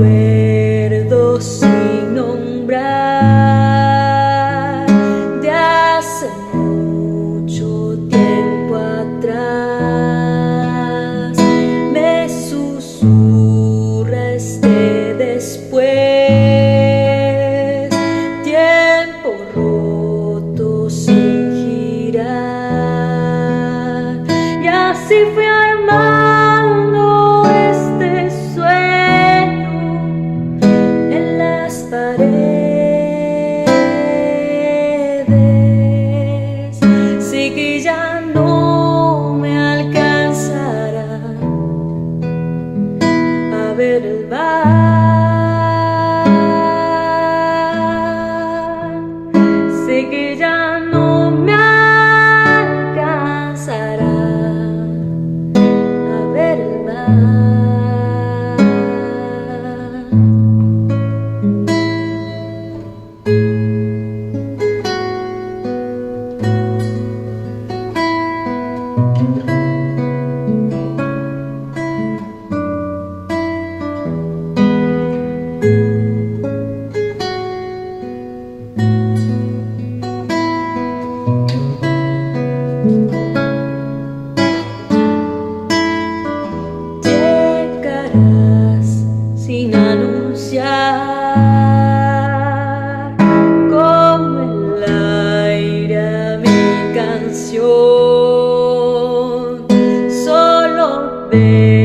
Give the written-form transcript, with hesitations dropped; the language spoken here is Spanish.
Recuerdo sin nombrar de hace mucho tiempo atrás. Me susurra este después, tiempo roto sin girar, y así fui armando este sueño en las paredes. Sé que ya no me alcanzará a ver el mar. Sé que ya no me alcanzará a ver el mar. Llegarás sin anunciar, como el aire a mi canción. Solo ves